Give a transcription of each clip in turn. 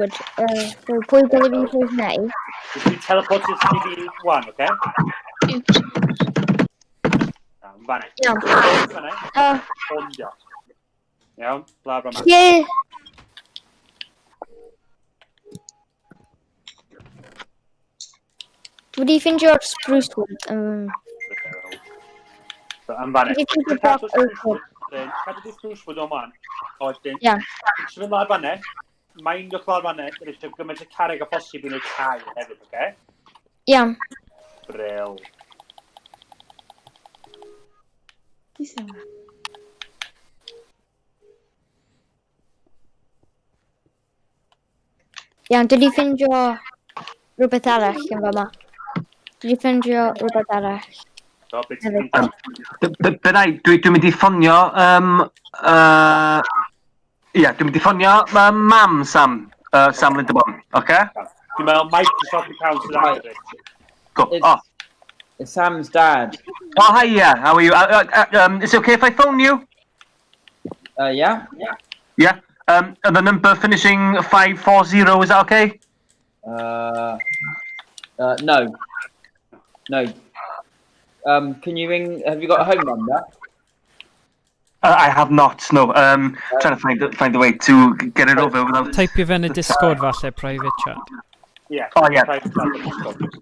Pwy dyle fi ffwrdd neu? Dwi'n teleportio ti fi 1, oce? Iawn, fanne. Iawn. Fanne. Fondio. Iawn, lawr yma. Lle... Dwi wedi ffindio'r spruce wood. Yn fanne. Cadw di spruce wood o'n man. Ia. Ti'n mynd lawr fanne? Mae'n dych lawr fanne. Dwi'n eisiau gymaint y carreg a phosib i wneud cau hefyd, oce? Iawn. Bril. Iawn, dwi wedi ffindio rhywbeth arall yn fama. Dwi wedi ffindio rhywbeth arall. Byddai, dwi'n mynd i ffonio... Ia, dwi'n mynd i ffonio mam Sam Linderbom, oce? Dwi'n meddwl Microsoft account sydd ar Cool. It's Sam's dad. Oh, hi, yeah. How are you? Is it okay if I phone you? Yeah? Yeah. And the number finishing 540, is that okay? No. No. Can you ring? Have you got a home number? I have not. No. Trying to find a way to get it over without. Type you in a Discord falle private chat. Yeah. Oh yeah.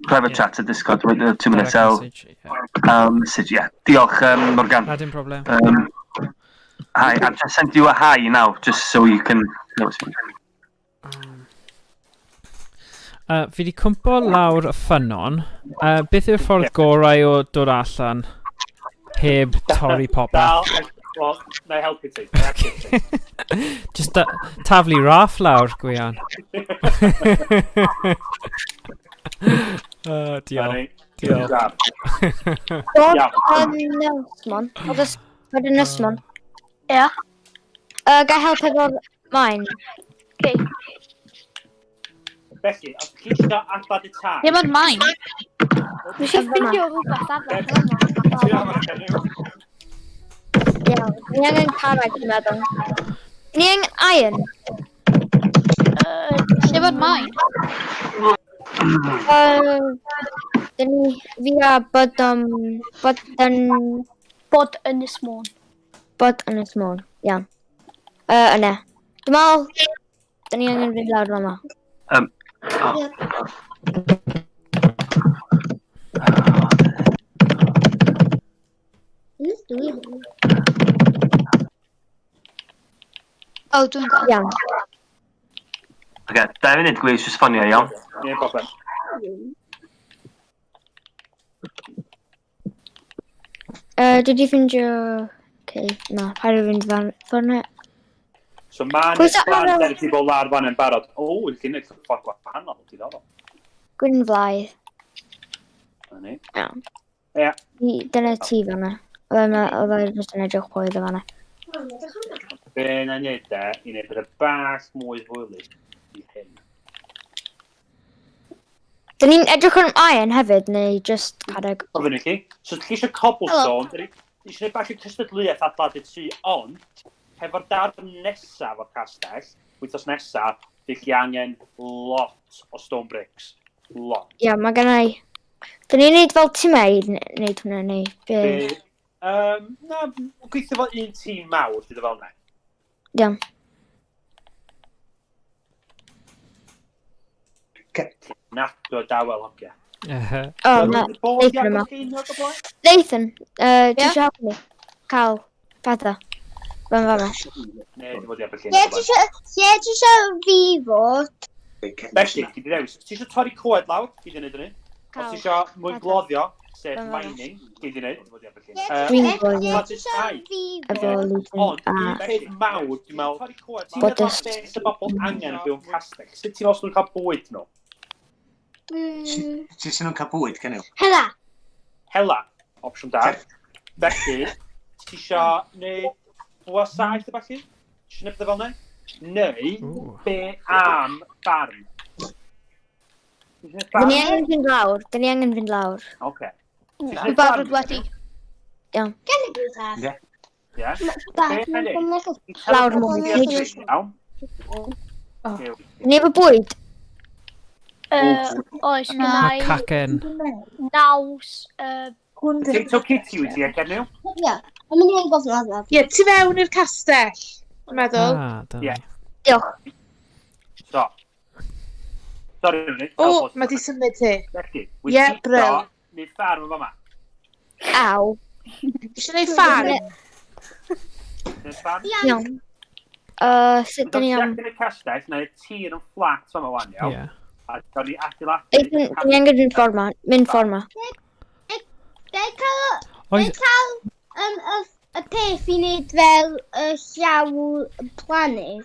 Private chat to Discord. Wait 2 minutes out. Message. Yeah. Diolch, Morgan. Not in problem. Hi. I've just sent you a hi now, just so you can know. Fi wedi cwmpo lawr y ffynon. Beth yw'r ffordd gorau o dod allan heb torri popeth? Wel, na i helpu ti. Just taflu raff lawr, Gwian. Diolch. Bod yn ysmon. Ia. Gai help efo'r maen. Okay. Felly, os chi eisiau adlad y tân... Dim ond maen. Dwi eisiau ffindio rhywbeth arall. Iawn, ni angen carreg dwi'n meddwl. Ni angen iron. Dim ond maen. Fi a bod yn ysmon. Bod yn ysmon, iawn. Yna. Dwi'n meddwl, da ni angen fynd lawr yma. O, dwi'n gwybod. Iawn. Okay, 2 munud gwych, just ffonio, iawn? Ie, problem. Dwi wedi ffindio... Okay, na, paid o fynd fan yna. So ma'n plan deri ti bod lawr fan yn barod. O, wyl ti'n neud ffordd gwahanol, ti ddod o. Gwyn flaidd. Yni. Iawn. Ie. Dyna ti fan yna. Oedd e'n just yn edrych pwy iddo fan yna. Be na wneud i wneud bydd y bach mwy hwylus i hyn. Dyn ni'n edrych yn iron hefyd, neu just carreg? Ofyn i chi. So chi eisiau cobblestone, ni eisiau gwneud bach o cystadleuaeth adladu ti, ond hefo'r darn nesaf o'r castell, wythnos nesaf, fydd chi angen lot o stone bricks. Lot. Ia, mae gennau... Dyn ni'n neud fel tîm neud hwnna, neu... Na, gweithio fel un tîm mawr, fydd o fel ne. Iawn. Nad o dawel hogia. O, na, Nathan yma. Nathan, ti eisiau helpu ni? Cael pethau. Fan fama. Ne, dim ond i Aberlleiniog. Lle ti eisiau fi fod? Felly, ti di dewis. Ti eisiau torri coed lawr, ti di wneud hynny. Os ti eisiau mwy gloddio, sef mining, ti di wneud, dim ond i Aberlleiniog. Dwi'n gloddio. Efo Ond, un peth mawr, dwi'n meddwl, torri coed, ti'n meddwl beth y bobl angen yn byw yn castell. Sut ti'n os nhw'n cael bwyd nhw? Sut sy'n nhw'n cael bwyd, Cenyw? Hela. Hela, opsiwn da. Felly, ti eisiau neud bwa saith y falle? Ti eisiau neud beth fel ne? Neu, be am barn? Dyn ni angen fynd lawr. Dyn ni angen fynd lawr. Oce. Dwi'n barod wedi. Iawn. Gen i bwyd Ie. Ie. Lawr mwy. Iawn. Neb y bwyd? Oes, A gynnau cacen. naws, Potato Kitty wyt ti, ac enw? Ie. Ond mynd i'n gofyn adnod. Ie, tu fewn i'r castell, dwi'n meddwl. Dyna Ie. ni. Diolch. So. Sorry, Rwy'n O, mae di symud ti. Felly, Ie, bryl. neu ffarm o fama? Aw. Eisiau gwneud ffarm? Neu ffarm? Iawn. Sut dyn ni am... Yn y castell, neu tir yn fflat fama wan, iawn? Ie. A gawn ni adeiladu. Dyn ni angen mynd ffordd ma. Mynd ffordd ma. Gael cael Oes, y peth i wneud fel y llaw planet.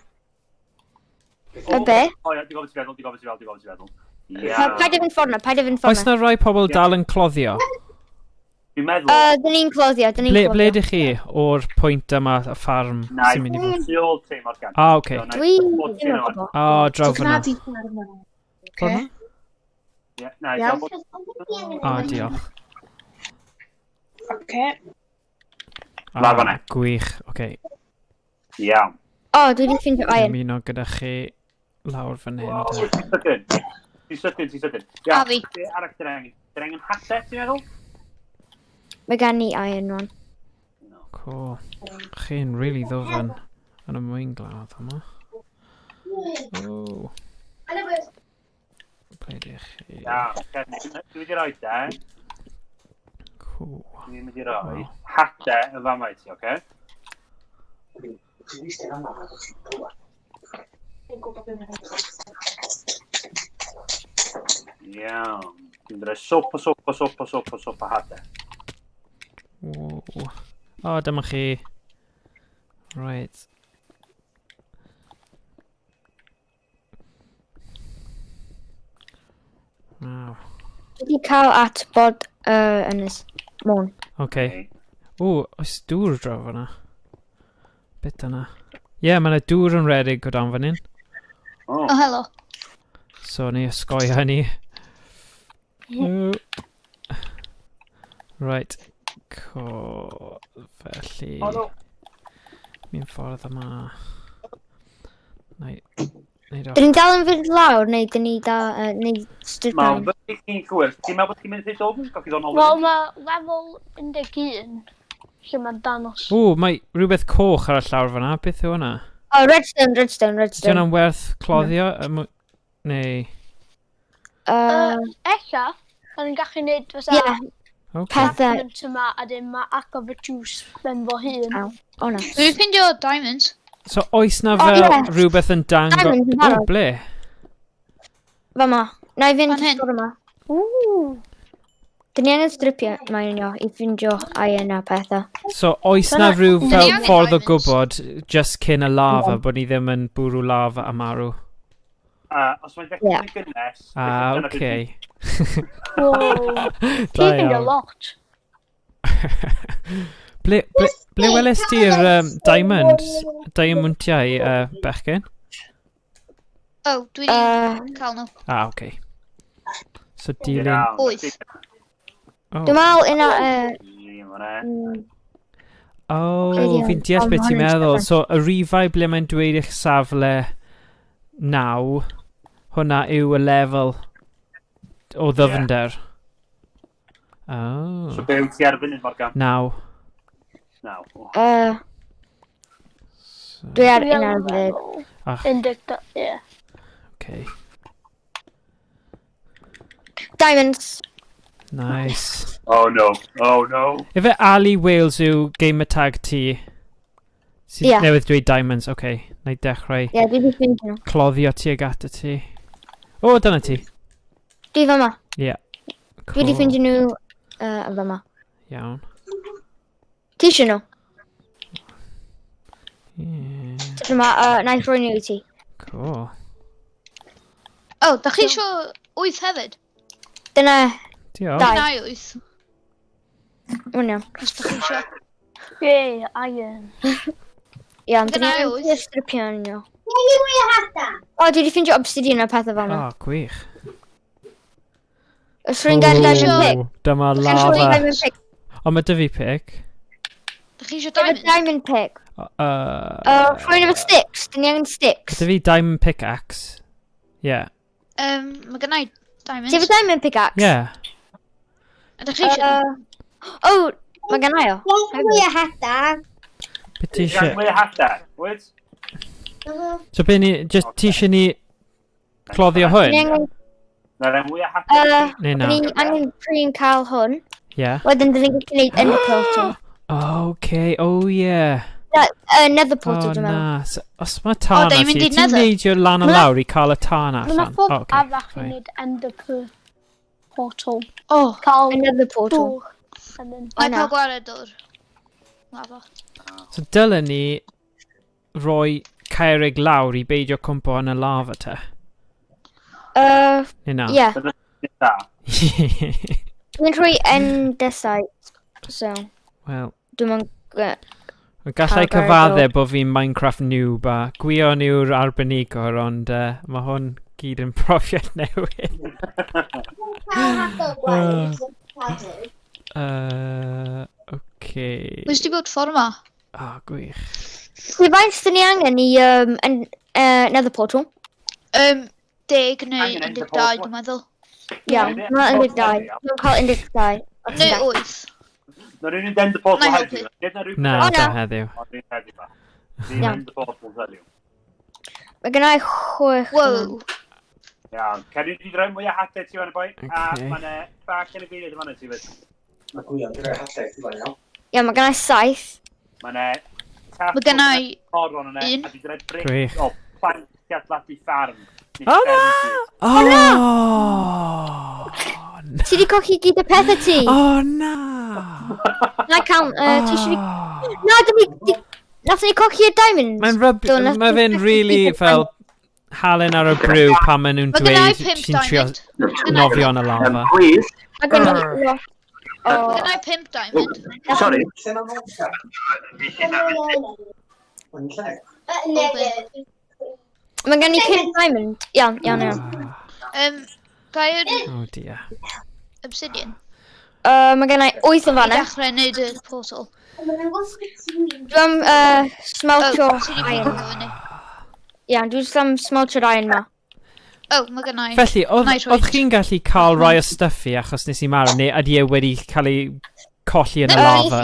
Y be? O ia, di gofyn ti feddwl. Paid i fynd ffordd ma, paid i fynd ffordd oes ma. na rai pobl dal yn cloddio? Dwi'n meddwl... Dyn ni'n cloddio, dyn ni'n Ble cloddio. ydych chi o'r pwynt yma, y ffarm Na, sy'n mynd i fod? tu ôl ti, Morgan. Ah, oce. Dwi ddim yn gwybod. O, draw fyna. Gwna di ffarm yna. Ffordd ma? Ie, na, Iawn. O, diolch. Oce. Laf yna. Gwych, oce. Iawn. O, dwi wedi ffindio iron. Ymuno gyda chi lawr fan hyn. Ti'n sydyn. A fi. Arach dren yn haset, ti'n meddwl? Mae gan ni iron rwan. Cool. Chi'n really ddofyn yn y mwyn gladd yma. O. Ble ydych chi? Dwi wedi rhoi da. Cool. Dwi'n mynd i roi hate y fama i ti, oce? Iawn. Dwi'n rhoi sopa hate. Wow. O, dyma chi. Right. Wow. Dwi wedi cael at bod yn ys môn. Oce. O, oes dŵr draw fyna? Bit yna. Ie, mae yna dŵr yn redig o dan fan hyn. O, helo. So, ni ysgoi hynny. Right. Felly... Mi'n ffordd yma. Dyn ni'n dal yn fynd lawr, neu dyn ni dal... neu stryd Mae'n down? fydd chi'n cwyr. Ti'n meddwl bod chi'n mynd i ddod ofn? Gawch chi ddod nôl? Wel, mae lefel 11 lle mae'n danos. O, mae rhywbeth coch ar y llawr fyna. Beth yw hwnna? O, redstone. Ydy hwnna'n werth cloddio? Neu... Ella, da ni'n gallu neud fysa... Ie, Okay. pethau. yma, a dim mae ac of y juice ben fo hun. Aw, o na. Dwi'n ffindio diamonds. So, oes na O, fel ie. rhywbeth yn dango... Diamonds yn O, barod. ble? Fama. Na i fynd Fan hyn. ffordd yma. Ww. Dyn ni angen stripio mae'n i ffindio iron a pethau. So, oes na rhyw Dyn ni fel angen ffordd o diamonds. gwybod just cyn y lava bod ni ddim yn bwrw lava a marw? Os mae'n dechrau yn gynnes... Oce. Wow. Da Ti'n ffindio iawn. lot. Ble weles ti'r diamontiau bechgyn? O, dwi wedi cael nhw. Oce. So, dilyn... Wyth. Oh. Dwi'n meddwl yna... O, Ie, fi'n deall ond beth ti'n ma' hwnna'n meddwl. different. So, y rifau ble mae'n dweud eich safle 9, hwnna yw y lefel o ddyfnder. So Oh. be wyt ti ar y funud, Morgan? 9. Naw. Dwi ar un ar fyd. Ach, 11, ie. okay. Diamonds. Nice. Oh no. Ife Ali Wales yw gamer tag ti? Sydd Ie. newydd dweud diamonds, okay. Na i dechrau Ie, dwi wedi ffindio nhw. cloddio tuag ata ti. O, dyna ti. Dwi fama. Ie. Dwi wedi ffindio nhw yn fama. Iawn. Ti eisiau nhw? Ie. Dyma, na i rhoi nhw i ti. Cool. O, da chi isio 8 hefyd? Dyna, Diolch. Dau. Na 8. hwnna. Os da chi isio. Ie, iron. Iawn, dyn ni Dyna angen wyth. stripio nhw. Ie, mwy o hada. O, dwi wedi ffindio obsidian a pethau fel yna. O, gwych. Os rwy'n gael diamond pick. O, dyma Os rwy'n lava. diamond pick. O, mae dy fi pic. Da chi isio Efo diamonds? diamond pick. Rhywun efo sticks. Dyn ni angen sticks. Gyda fi diamond pickaxe. Yeah. Mae gennau Ti efo diamonds. diamond pickaxe? Yeah. Ydych chi eisiau? O, mae gennau o. Yes, mwy o hada. Be ti Ti'n eisiau? mwy o hadau, wyt? So be ni... Just ti eisiau ni cloddio Dyn ni hwn? angen... Na'r mwy o hadau. Neu na? Dyn ni angen pri'n cael hwn. Yeah. Wedyn dyn ni'n gallu gwneud ender portal. Okay, oh yeah. Nether Oh portal, dwi'n meddwl. na. So, os mae tan da at ni'n mynd ti, i ti'n nether? neidio lan o lawr i cael y tan Mae allan? ffordd Oh, okay, arall i fine. wneud ender portal. O, Cael Nether portal. dŵr. Wedyn. Mae na. cael gwared o'r lava. So dylen ni roi Caerrig lawr i beidio cwmpo yn y lava te? Neu na? Ie. Da. Dwi'n rhoi endesite. So, Wel, dwi'n mynd... gallai Cael cyfadde gwared bod fi'n Minecraft noob a gwion yw'r arbenigwr, ond mae hwn gyd yn profiad newydd. Okay. Wys di bod ffordd yma? O, gwych. Pwy faint dyn ni angen i nether portal? 10 neu Angen 12 ender portal. dwi'n meddwl. Iawn, mae'n 12. Dwi'n cael 12. Neu 8. Na rhywun yn dend y portal Na i heddiw. Nid na rhywun... Na, O, da na. heddiw. O, dwi'n heddiw fa. Dwi'n Iawn. dend y portal heddiw. Mae gennau 6. Wow. Iawn. Ceri di droi mwy o hadau ti fan y boi. A Ocê. mae'n bach yn y feilydd yma ti fyd. Ie, mae gennau 7. Mae'n Mae gennai coron yna. un. A di droi Gwych. brick o plant adeiladu ffarm. O na! Oh! Ti di cochi gyd y pethau ti? Oh na! Na cael, ti eisiau fi... Na, nath ni cochi y diamonds. Mae'n ryb... Do, nath Mae ni fe'n cochi really gyd y fel halen ar y brew pan maen nhw'n Mae gennai dweud 5 ti'n trio diamond. nofio yn y lava. Please. Mae gennau lot o... Mae gennai 5 diamond. Sorry. Mae gennau 5 diamond. Iawn, iawn, iawn. Gair Oh dear. obsidian. Mae gennau 8 yn I fanna. dechrau neud y portal. Dwi'n smeltio Ti di iron. ffeindio fyny. Iawn, dwi'n smeltio'r iron ma. Mae gennai... Felly, Nice, oedd right. chi'n gallu cael rai o stuffi achos nes i marw, neu ydy e wedi cael ei colli yn y lava?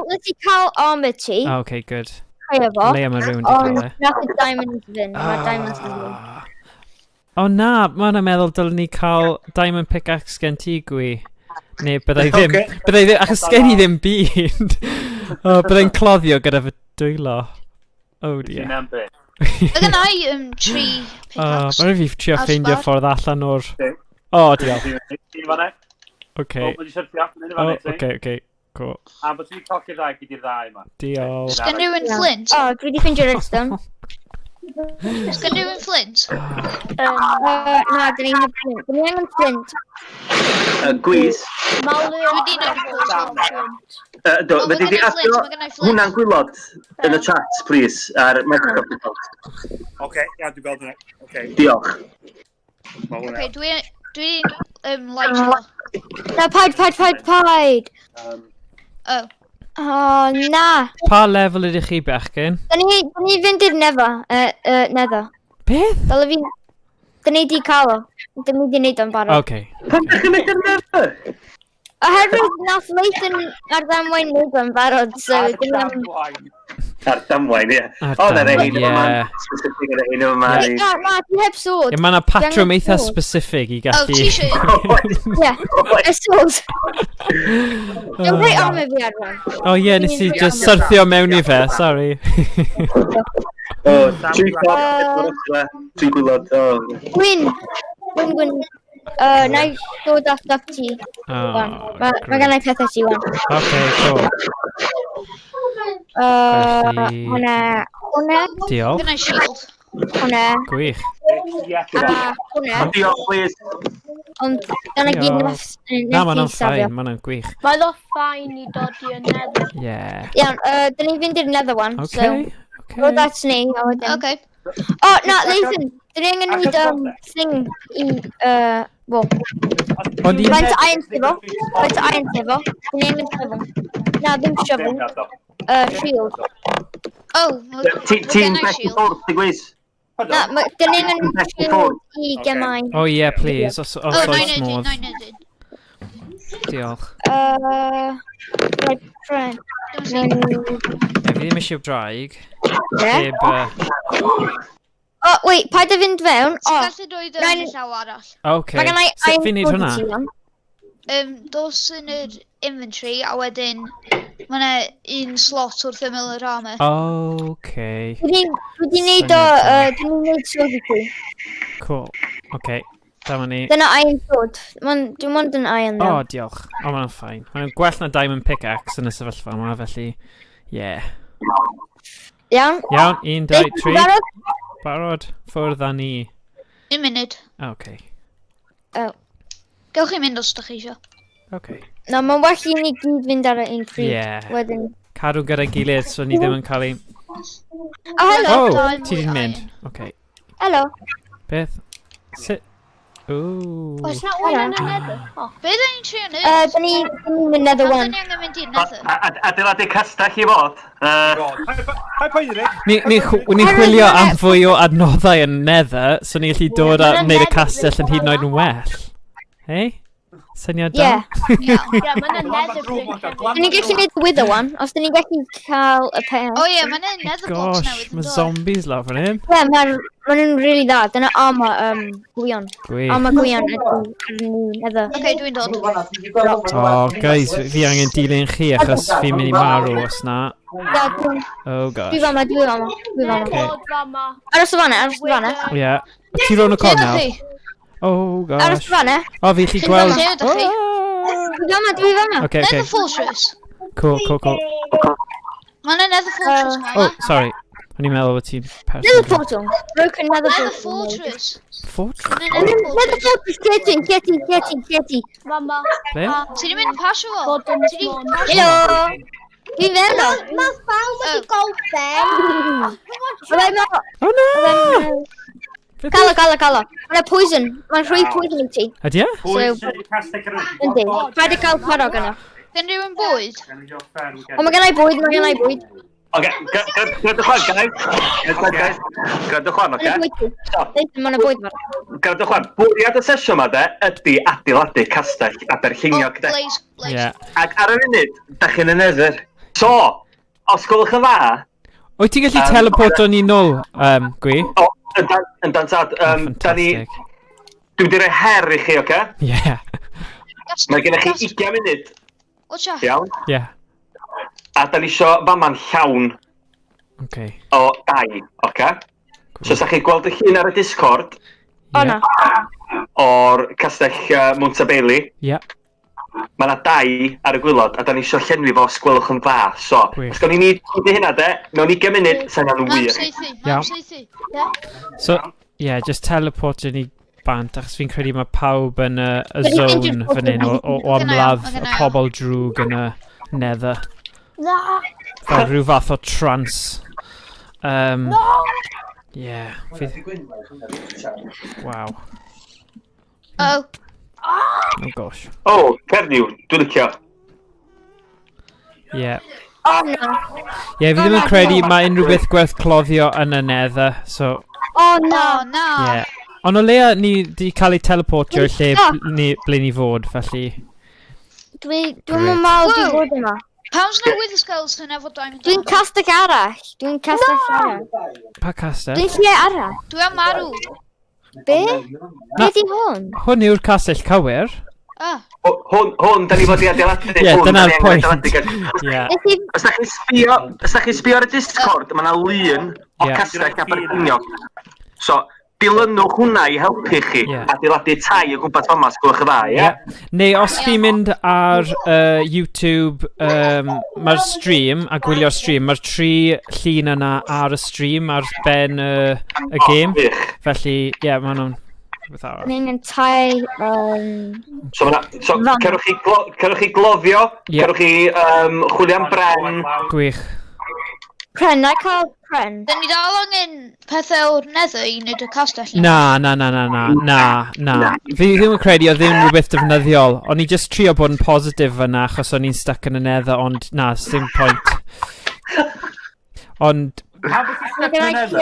Nes i cael armor ti. Oh, okay, good. Cael efo. Leia mae rhywun Ond wedi cael e. nath y diamonds fynd. Mae diamonds yn fynd. O na, mae'n meddwl dylwn ni cael diamond pickaxe gen ti gwi. Neu byddai ddim, byddai ddim, achos gen i ddim byd. O, byddai'n cloddio gyda fy dwylo. Oh dear. Ti'n am beth. Mae gennai 3 O, pickaxe. mae'n rhaid fi trio Ar ffeindio sbar. ffordd allan o'r... Oce. O, diolch. Ti'n fanna? Oce. O, mae'n syrthio. Mae'n O, fanna ti. oce, cool. A bod ti'n cogi'r ddau gyda'r ddau yma. Diolch. Sgan rhywun flint? O, dwi wedi ffeindio redstone. Sgan rhywun flint? Na, dyn ni'n flint. Dyn ni angen flint. Gwys. Dwi di neud portal. Do, O, mae fyddi di gennai flint, adio mae gennai flint. hwnna'n gwylod yn y chat, please, ar Microsoft. Oce, ia, dwi'n gweld hwnna. Oce, Diolch. ma' hwnna. Okay, dwi lightio. Na, paid. O, O, na. Pa lefel ydych chi bechgyn? Dyn ni fynd i'r nether. Beth? Dyle fi... Dyn ni di cael o. Dyn ni di wneud o'n barod. Oce. Pan ydych chi'n mynd yn nefer? Oherwydd nath Leithen ar ddamwain wneud o'n barod, so dyn ni am... Ar damwain, ie. Ar O, na damwain, un yma. ie. Specific yn un yma. Na, ti heb sword. Ie, mae yna patrwm Dangos eitha sword. specific i o, gallu... ti eisiau... Ie, y sword. Dwi'n rhoi armor fi ar hwn. O ie, nes i just syrthio mewn i fe, sorry. O, tri gwylod. Tri gwylod, o. Gwyn. Na i ddod at stuff ti. O, Mae gennau pethau ti wan. Oce, cool. Felly- Hwna, Diolch. Gennai shield. hwna, Gwych. a hwna. Diolch, please. Ond dyna gyd Diolch. Na, ma'n ffain, ma'n gwych. Mae ddo ffain i dod i'r nether. Ie. Iawn, dyn ni'n fynd i'r nether one, so... Oce, Roedd at ni, a wedyn... Okay. O, na, Leithen, dyn ni angen wneud thing i... Wel, Ond i... faint o iron sifo. Faint o iron sifo. Dyn ni angen sifo. Na, ddim shovel. Shield. Ti'n beth i ffwrdd, ti gwys? Na, dyn ni'n shield I gemau. Oh yeah, please. Os oes modd. Nain ydyn. Diolch. Right, friend. Ie, fi ddim eisiau draig. Yeah. Heb... Oh, wait, paid a fynd fewn. Ti'n Oh, gallu dod yn y llaw arall. OK. mae gennau Sut fi'n neud hwnna? Dos yn yr inventory, a wedyn mae yna un slot wrth ymyl yr armor. OK. Dwi di neud o, dwi di neud sword I ti. Cool. OK. Dyma ni. Dyna iron sword. Dwi'n mond yn iron O, now. diolch. O, mae'n ffain. Mae'n gwell na diamond pickaxe yn y sefyllfa yma, felly... Yeah. Iawn? Iawn, 1, 2, 3. Barod? Barod. Ffwrdd â ni. 1 munud. OK. Gewch chi mynd os ydych chi eisiau. OK. Na, mae'n well I ni gyd fynd ar y un pryd. Yeah. Wedyn. Cadw gyda'i gilydd, so ni ddim yn cael ei... Oh, hello. O, ti di'n mynd. OK. Hello. Beth? Sut? Ooh. Oes na un yn y nether? Be da ni'n trio neud? Dyn ni'n mynd nether Pam da one. ni angen mynd i'r nether? Adeiladu castell I fod. Hai pa i ddweud? Ni'n chwilio am fwy o adnoddau yn nether, so ni'n gallu dod a wneud y castell yn hyd yn oed yn well. Hei? Syniad da? Yeah. Ie, mae'n y nether brick. Dyn ni'n gallu neud the wither one, os dyn ni'n gallu cael y pen. O ie, mae yna nether box Gosh, newydd yn mae dod. zombies lawr fan hyn. Yeah, mae'n really dda. Dyna armor gwion. Gwych. Armor gwion ydy nether. Oce, dwi'n dod. O, guys, fi angen dilyn chi achos fi'n mynd I marw os na. Yeah, Oh gosh. dwi fama. Okay. Bod fama. Aros o fanna. O ie. Ti ro'n y Lle con ydych nawr? chi? Oh Aros gosh. o fanna. O, fi chi Chi'n gweld. lle ydych chi? Dwi fama. Okay, Nether okay. fortress. Cool. Mae yna nether fortress ma. Oh, sorry. O'n i'n meddwl bod ti'n Nether person. portal. Broken nether Nether portal. fortress. Fortress? Mae yna nether Nether fortress. portal. Getty. Mama. Ble? Ti di mynd pasio fo? Bod yn Ti di... sôn. Hello. Dwi'n feddwl. Mae bawb wedi golben. Oh no! Cala. Mae'n poison. Mae'n rhoi poison I ti. Ydy e? Pwy sy'n castell gyrru? Yndi. Rhaid I cael parog yna. Gen rhywun bwyd? O, mae gennau bwyd. Oce, gradwch chwan, guys. Gradwch chwan, oce? Mae'n bwyd fan. Gradwch chwan, bwriad y sesiwn yma de ydy adeiladu castell Aberlleiniog de. Blaze. Ie. Ac ar y funud, da chi'n y nether. So, os gwelwch yn dda, Wyt ti'n gallu teleporto ni nôl, Gwi? o, yn dan tad, da ni, Ffantastig. dwi wedi rhoi her I chi, oce? Ie. Mae gennych chi 20 munud, Watcha. iawn? Ie. A da ni isio fama'n llawn OK. o dau, oce? So, sa chi gweld y llun ar y Discord O, na. o'r castell Montabailey, Ie. mae yna dau ar y gwylod, a da ni isio llenwi fo os gwelwch yn dda. So, Gwych. os gawn ni hynny hynna de, mewn 20 munud, sa'n nhw'n Mam wir. seithi. Iawn. Mam seithi. So, ie, just teleporto ni bant, achos fi'n credu mae pawb yn y zone fan hyn o ymladd y pobl drwg yn y nether. Fel rhyw fath o trance. Yeah. Wow. Oh. Oh gosh. O, Cerniw, dwi'n licio. Yeah. O, na. Ie, fi ddim yn credu mae unrhyw beth gwerth cloddio yn y nether, so... O, na. Oh, no. Ie. Ond o leia ni di cael ei teleportio i'r lle ble ni fod, felly... Dwi'n mal dwi'n Whoa. bod yma. Pams na wither skulls yn efo diamond Dwi'n armor? castell arall. Pa castell? Dwi'n lle arall. Dwi am marw. Be? Be di hwn? Hwn yw'r castell cywir. Ah. Hwn, da ni fod I adeiladu. Ie, hwn, dyna'r da ni angen pwynt. adeiladu, guys. Ie. Nes i... Os da chi sbio ar y Discord, mae yna lun o Ie. castell Aberlleiniog. So, dilynwch hwnna I helpu chi Ie. adeiladu tai o gwmpas fama, sgwylwch yn dda, ie? Neu os chi'n mynd ar YouTube, mae'r stream, a gwylio'r stream, mae'r 3 llun yna ar y stream, ar ben y game. Gwych. Felly, ie, mae nhw'n rhywbeth arall. Ni'n yn tai... So, cerwch chi gloddio, Ie. cerwch chi chwilio am bren. Gwych. Pren, na I cael pren. Dyn ni dal angen pethau o'r nether I wneud y castell. Na. Fi ddim yn credu o ddim rhywbeth defnyddiol. O'n i just trio bod yn positif yna achos o'n i'n stuck yn y nether, ond na, dim pwynt. Ond, Pam bod ti'n stuck yn nether?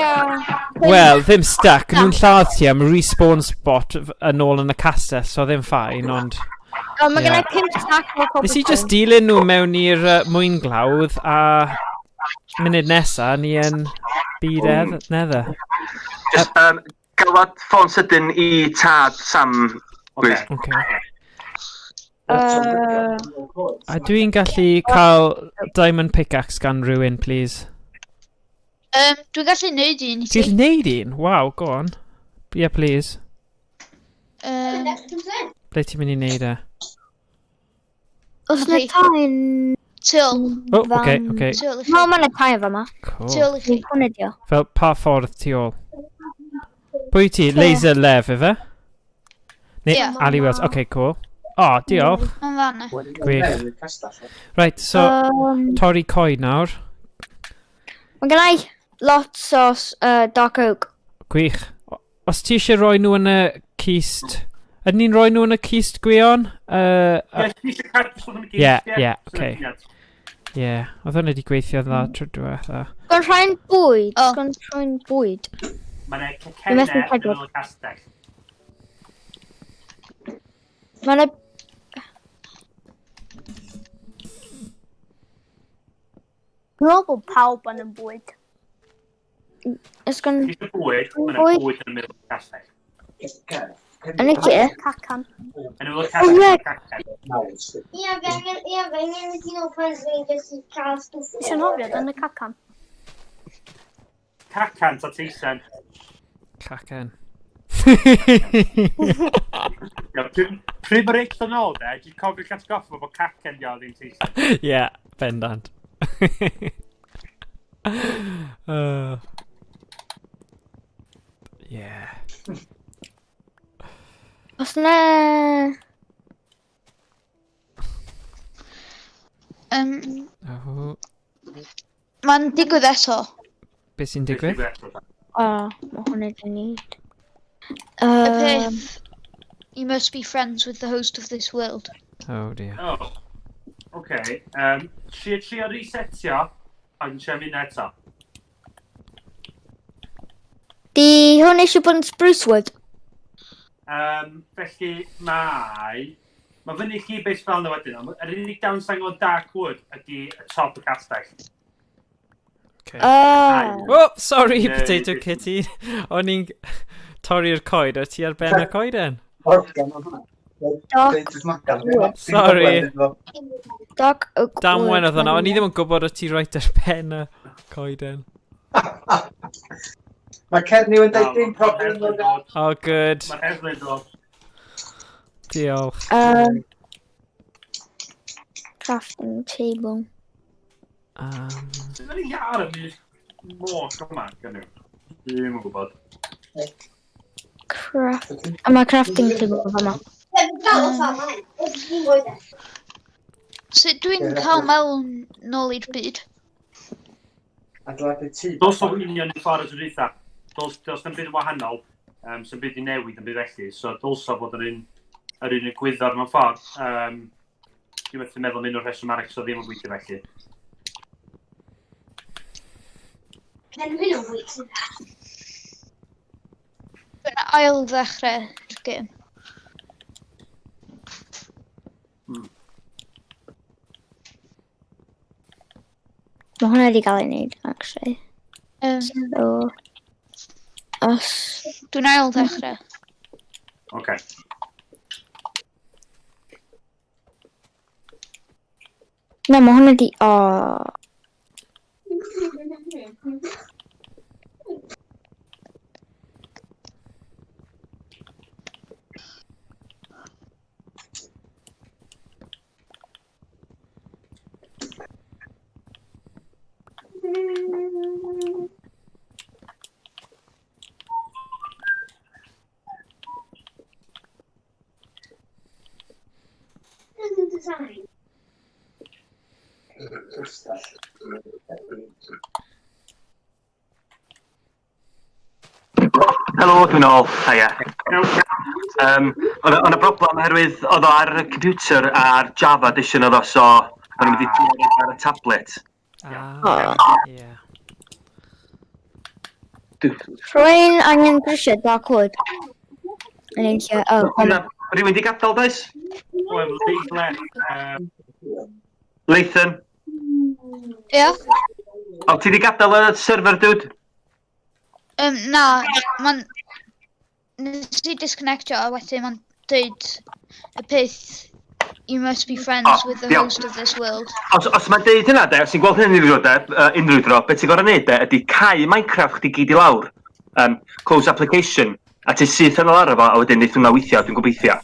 wel, ddim stuck. Nhw'n lladd ti am respawn spot yn ôl yn y castell, so ddim ffain, ond... O, mae gen i 5 stack o cobblestone. Nes i just dilyn nhw mewn i'r mwynglawdd, a munud nesa, ni yn byd nether. Just, galwad ffôn sydyn i tad Sam. Okay. A dwi'n gallu cael diamond pickaxe gan rhywun, please? Dwi'n gallu neud un i ti. Dwi'n neud un? Wow, go on. Yeah, please. Ble ti'n mynd i neud e? Os na tain... Tyl. Oh, okay. Tyl i chi. No, mae'n tain fa ma. Cool. Tyl i chi. Hwna dio. Fel pa ffordd tu ôl? Pwy ti? Laser lef, efe? Neu Ie. Ali Wells. Okay, cool. O, diolch. Yn fanna. Gwych. Right, so, torri coed nawr. Mae gen i lots o dark oak. Gwych. Os ti eisiau rhoi nhw yn y cist... Ydyn ni'n rhoi nhw yn y cist gwion? Ie, okay. Ie, oedd hwnna wedi gweithio dda tro diwetha. Gan rhain bwyd. Gan rhain bwyd. Mae'n cacennau yn ôl y castell. Mae'n... Dwi'n meddwl bod pawb yn y bwyd. Ys gan... Eisiau bwyd, mae'n bwyd yn y middel y castell. Yn y lle? Cacan. Yn ôl y castell yn cacen. Ia, fe angen i ti'n open rhain jyst i cael stwff. Eisiau nofio yn y cacan. Cacan ta teisen. Cacen. Pryd mae'r eich yn ôl de, dwi'n cofio catgoffa bod cacen di oedd i'n teisen. Ie, bendant. Yeah. Os na... Mae'n digwydd eto. Be sy'n digwydd? O, mae hwnna di neud. Y peth, you must be friends with the host of this world. Oh dear. Oh, okay. Trio resetio, a dwi'n siarad mynd eto. Di hwn eisiau bod yn spruce wood? Felly mae fyny chi beth fel yna wedyn, ond yr unig downside o dark wood ydy y top y castell. Okay. Oh, sorry, Potato Kitty. O'n i'n torri'r coed, o ti ar ben y coeden? Sorry. Dark oak wood. Damwen oedd hwnna, o'n i ddim yn gwybod o ti roed ar ben y coeden. Mae Cernyw yn deud dim problem. Oh, good. Mae'r heddlu'n dod. Diolch. Crafting table. Sy'n mynd i ar y mis môr yma, gynnu? Dwi'n yn gwybod. A mae crafting table yma. Sut dwi'n cael mewn nôl i'r byd? Dos o union i ffordd yr eitha. Dos yn byd yn wahanol, sy'n byd i newid yn byd felly, so dylsa bod yr un gwyddor mewn ffordd. Dwi'n methu meddwl mynd o'r rheswm arach so ddim yn gweithio felly. Can we know wait to that? Dwi'n ail ddechrau'r gêm. Mae hwnna wedi cael ei wneud, actually. So... Os... Dwi'n ail ddechrau. Oce. Na, mae hwnna wedi... O... Design. Helo, dwi'n ôl. Hiya. Oedd y broblem oherwydd oedd o ar y computer a'r Java edition oedd o, so o'n i'n mynd i ar y tablet. Yeah. Rwy'n angen grisiau dark wood. Yn ein lle, Rhywun di gadael, does? Wel, Leithen. Ie? O, ti di gadael y server, dude? Na, ma'n... Nes i disconnectio a wedyn ma'n dweud y peth you must be friends with the host of this world. Os mae'n deud hynna, de, os ti'n gweld hynny unrhyw dro, beth ti'n gorau neud, de, ydy cau Minecraft chdi gyd i lawr. Close application. A ti syth yn ôl ar efo, a wedyn neith hwnna weithio, dwi'n gobeithio.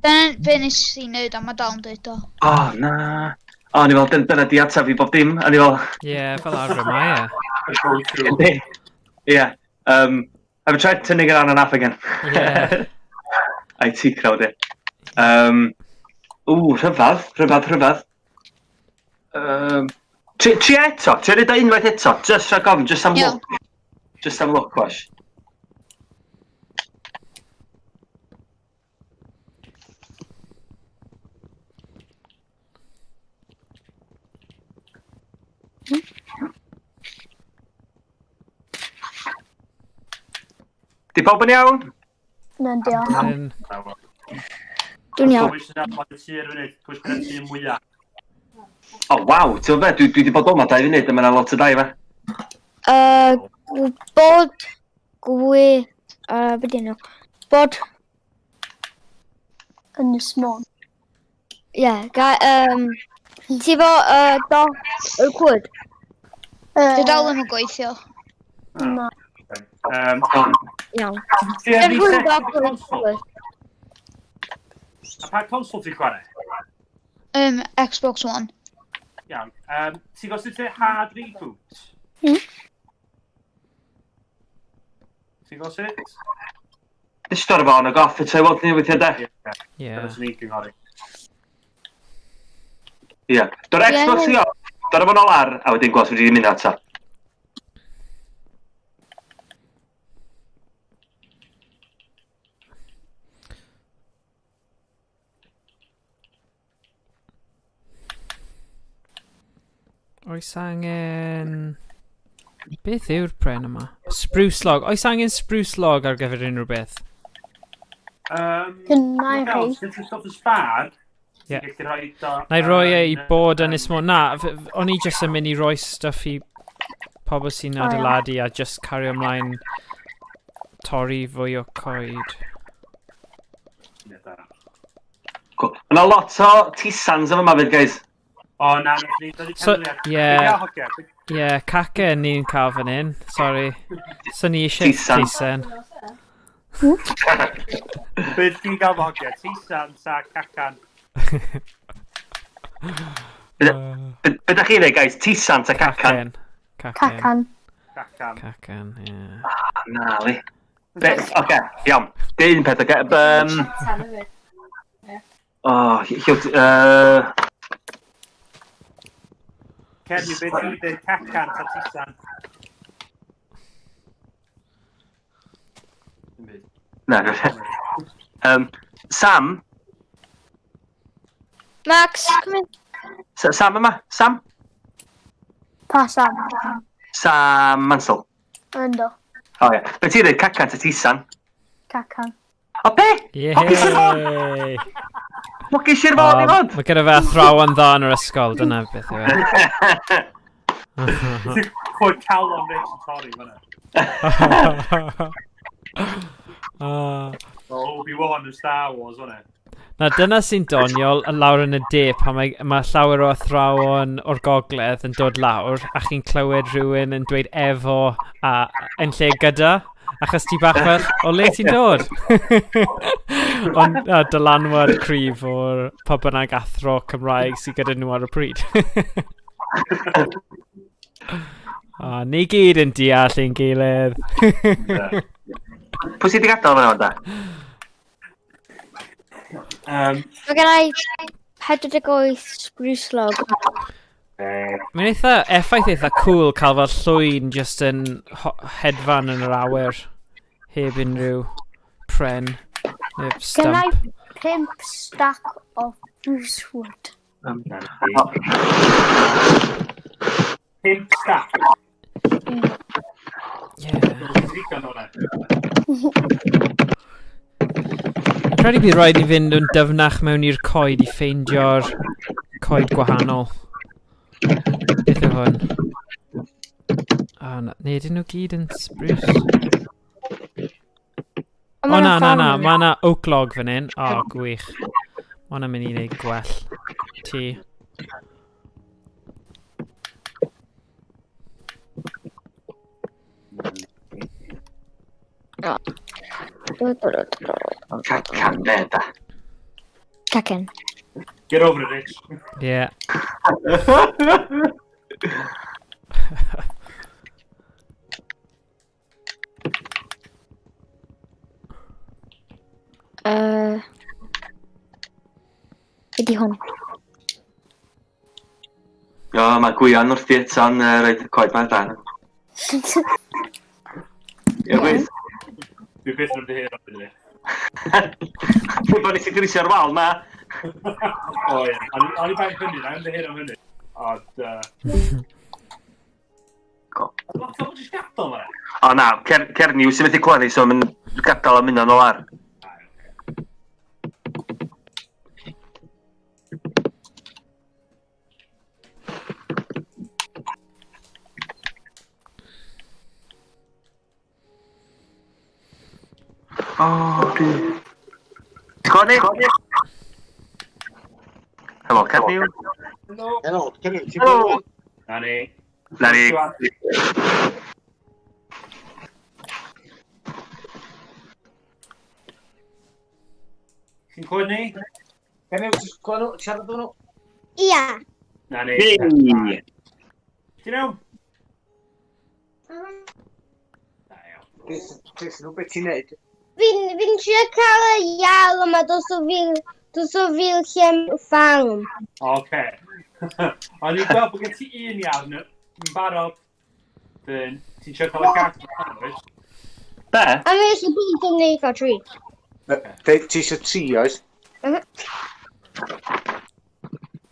Dyna be nes i wneud a mae dal yn dweud o. O, na. O, ni fel, dyna di ataf i bob dim, a ni fel... Ie, fel arfer mae e. Ie. I've tried turning it on and off again. Yeah. IT crowd it. Rhyfedd. Tri eto, tri rhaid unwaith eto, just rhaid gofyn, just am look. Just am look, wash. Di pawb yn iawn? Na'n diolch. Dwi'n iawn. O, waw, ti'n fe, dwi wedi bod o'ma 2 funud, a mae'n lot o dau fe. Gwybod beth yno? Bod... Yn y smon. Ie, ti fo do y cwyd? Dwi dal yn gweithio. Na. Iawn. A pa console ti'n chwarae? Xbox One. Iawn. Ti'n gosod ti hard reboot? Ti'n gosod? Ystod efo yn y goff, y tywod ni weithio de? Ie. Dyna sy'n ni'n gyngori. Ie. Do'r Xbox i o, do'r efo'n ôl ar, a wedyn gwas wedi mynd ato. Oes angen... Beth yw'r pren yma? Spruce log. Oes angen spruce log ar gyfer unrhyw beth? Cynnau chi. Sy'n ti'n stop y spar? Ie. Na i roi e i bod yn ismo. Na, o'n i jyst yn mynd i roi stuff i pobl sy'n adeiladu a just cario ymlaen torri fwy o coed. Yna lot o tisans efo yma fyd, guys. O, na, ni Ie, cacen ni'n cael fan hyn, sori. So ni eisiau tisen. Beth ti'n gael fo hogia? Tisan sa cacan. Be da chi'n ei, guys? Tisan sa cacan? Cacan. Cacan, ie. Na, li. Oce, iawn. Dyn peth, oce. Kenny, beth yw'n dweud cacan sa tisan? Na, Sam? Max, come in. Sam yma? Sam? Pa Sam? Sam Mansell. Yndo. O ie. Be ti'n dweud cacan sa tisan? Cacan. O be? Yey! Mwgi Sir Fôn i fod? Mae gyda fe athrawon dda yn yr ysgol, dyna beth yw e. Ti'n chwyd calon reich yn torri fyna. Obi-Wan yn Star Wars, fyna. Na, dyna sy'n doniol lawr yn y de pan mae llawer o athrawon o'r gogledd yn dod lawr a chi'n clywed rhywun yn dweud efo a yn lle gyda. Achos ti bach fel, o le ti'n dod? Ond dylanwad cryf o'r pa bynnag athro Cymraeg sydd gyda nhw ar y pryd. Ni gyd yn deall ein gilydd. Pwy sydd wedi gadael fan da? Mae gen I 48 spruce log. Mae'n eitha effaith eitha cool cael fel llwyn just yn hedfan yn yr awyr heb unrhyw pren neu Gen I stump. 5 stack of spruce wood. 5 stack? Digon o hwnna. Credu bydd rhaid i fynd yn dyfnach mewn i'r coed i ffeindio'r coed gwahanol. Beth yw hwn? Ne, dyn nhw gyd yn spruce. O na, mae na oak log fan hyn. O, gwych. Mae hwnna'n mynd i wneud gwell. Ti. Caneda. Cacen. Get over it, Rich. Yeah. Ydy hwn. O, mae Gwion wrth i eto'n roed y coed ma'n dan. Ie, gwyth. Dwi beth yn ymddiheuro yn ydyn. Dwi'n bod i sy'n grysio'r wal, ma. O ie, o'n i bain hynny, na ymddiheuro hynny. Ond... Lot o bod i'n gadael yma? O na, Cerniw sy'n methu cloni, so mae'n gadael am unan o lar. O, dwi... Cloni? Helo, Cerniw? Helo, Cerniw, ti'n gwybod? Na ni. Na ni. Chi'n clywed ni? Cerniw, ti'n clywed nhw? Siarad nhw? Ia. Na ni. Ti'n iawn? Beth ti'n neud? Fi'n trio cael y ial yma dos o fil lle ffang. Oce. O'n i'n gweld bod gen ti un iawn yn barod. Ti'n siarad cael y gat yn sandwich? Be? A mi eisiau byd yn neud o tri. Ti eisiau tri, oes?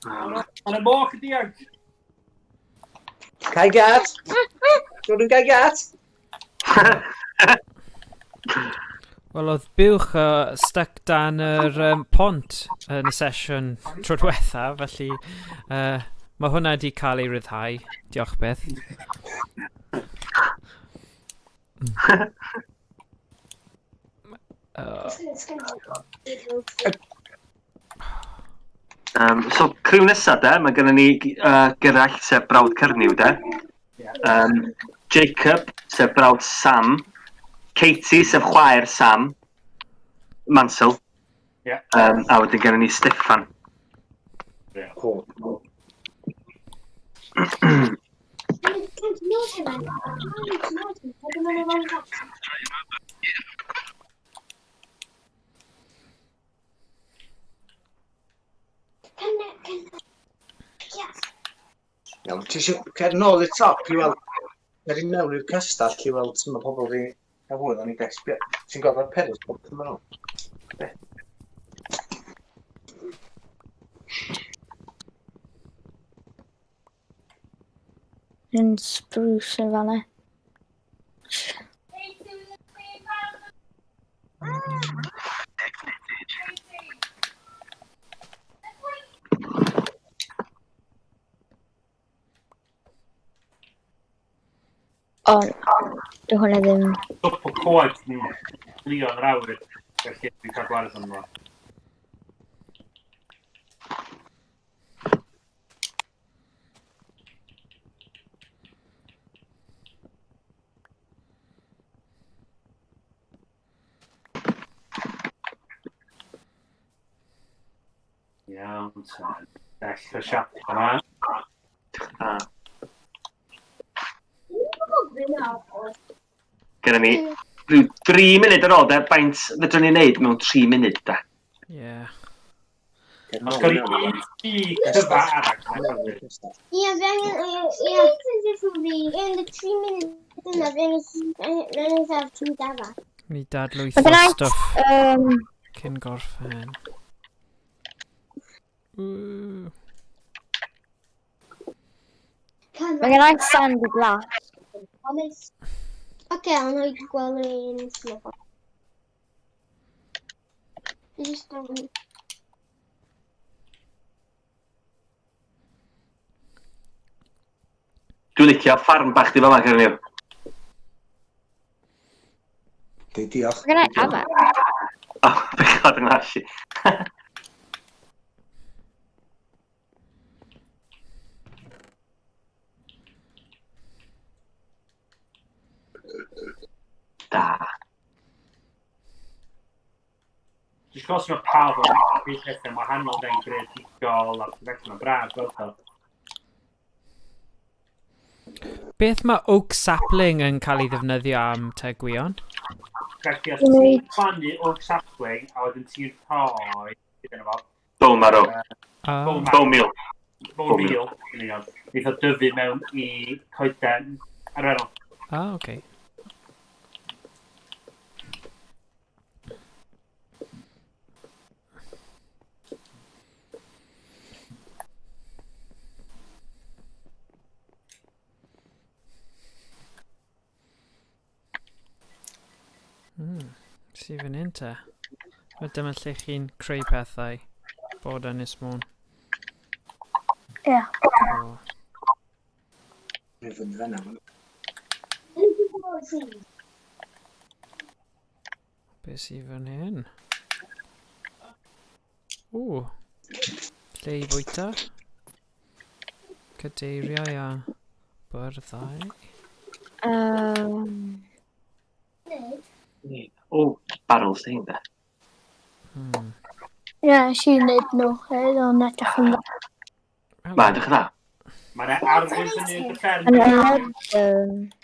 Ond y moch y diag. Cai gat? Dwi'n cael gat? Wel, oedd buwch stuck dan yr pont yn y sesiwn tro diwetha, felly mae hwnna wedi cael ei ryddhau. Diolch beth. So, criw nesa de, mae gennym ni Gyrall sef brawd Cerniw de. Jacob sef brawd Sam. Katie sef chwaer Sam. Mansell. A wedyn gennym ni Steffan. Iawn, ti eisiau cer nôl i'r top i weld... Cer i mewn i'r castell i weld sy'n mae pobl wedi... A hwyl, o'n i beth... Ti'n gofod peris bod yn nhw? Yn spruce yn fan'na. O, dy hwnna ddim... Stop o coed ni. Lion yr awr. Felly dwi'n cael gwared o'n nhw. Iawn, ta. Dell y siap yma. Gennym ni rhyw 3 munud ar ôl de, baint fedrwn ni wneud mewn 3 munud de. Ie. Os gael i cyfa arach. Ia, fe angen... Yn y 3 munud yna, fe angen cael 2 dafa. Ni dadlwytho stuff cyn gorffen. Mae gen i sand i glas. Oce, ond o'i gweld un snowball. Just Dwi'n licio ffarm bach di fama, Cernyw. Diolch. Mae gennau afon. O, bechod yng Nghasi. Da. Dwi'n gwybod sy'n pawb o'n byd pethau wahanol fe'n greadigol a'r pethau yn braf, gweld o. Beth mae oak sapling yn cael ei ddefnyddio am tegwion? Felly, os ti'n plannu oak sapling, a wedyn ti'n rhoi, gyda'n efo, Bone marrow. bone meal. Neith o dyfu mewn i coeden arferol. Oce. Sydd fan hyn te. Dyma lle chi'n creu pethau bod Ynys Môn. Ie. Be sydd fan hyn? Lle i bwyta. Cadeiriau a byrddau. Barrels di hynda. Ie, si'n neud nhw. O'n edrych yn dda. Mae'n edrych yn dda. Mae'n arwydd yn ei gyffern.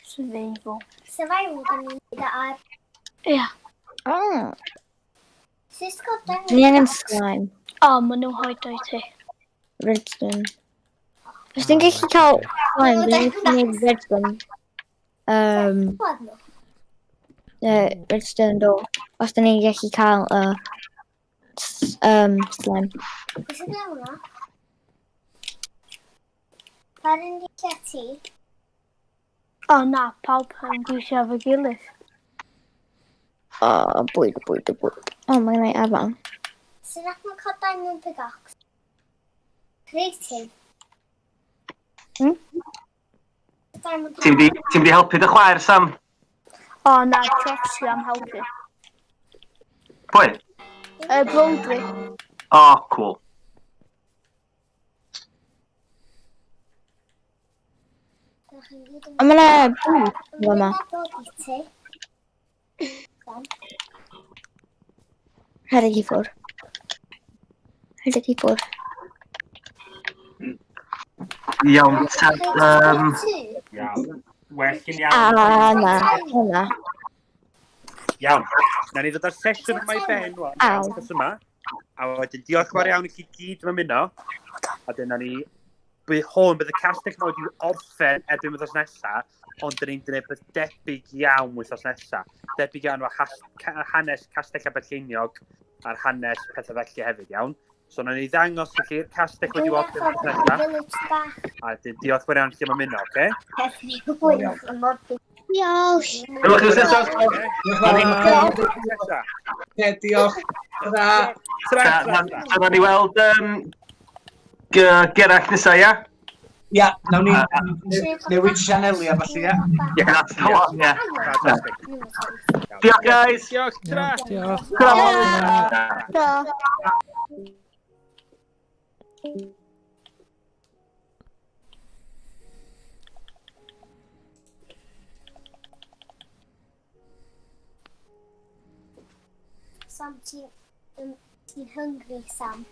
Survival. Survival gan ni gyda ar... Ie. Sut goden Ni angen slime. Maen nhw hoed o'i ti. Redstone. Os ti'n gallu cael slime, dwi'n gwneud redstone. Redstone do. Os da ni'n gallu cael slime. Beth sy'n iawn o? Pa'n di lle ti? Na, pawb yn gweithio efo gilydd. Bwyd. Mae gennau afon. Sy'n ac mae'n cael diamond pickaxe? Creative. Ti'n di helpu dy chwaer, Sam? Na, Chopsy am helpu. Pwy? Brodri. Cool. Mae yna bwyd yma. Rhedeg i ffwrdd. Iawn, tad... Iawn. Well yn iawn. Na. Iawn. Na ni ddod ar sesiwn yma i ben, yma. A wedyn, diolch fawr iawn i chi gyd yma muno. A wedyn, na ni... hwn bydd y Castell yma wedi orffen erbyn wythnos nesaf, ond dyn ni'n gwneud beth debyg iawn wythnos nesaf. Debyg iawn o hanes Castell Aberlleiniog a'r hanes pethau felly hefyd iawn. So, na ni ddangos i chi'r Castell wedi orffen wythnos nesaf. A wedyn, diolch fawr iawn i chi yma muno, oce? Diolch. Diolch yn nesaf. Diolch. So, na ni weld Gerach nesaf, ia? Ia, nawn ni newid sianeli a falle, ia? Ie, that's the one, ie. Diolch, guys. Diolch, tra. Sam, ti'n hungry, Sam?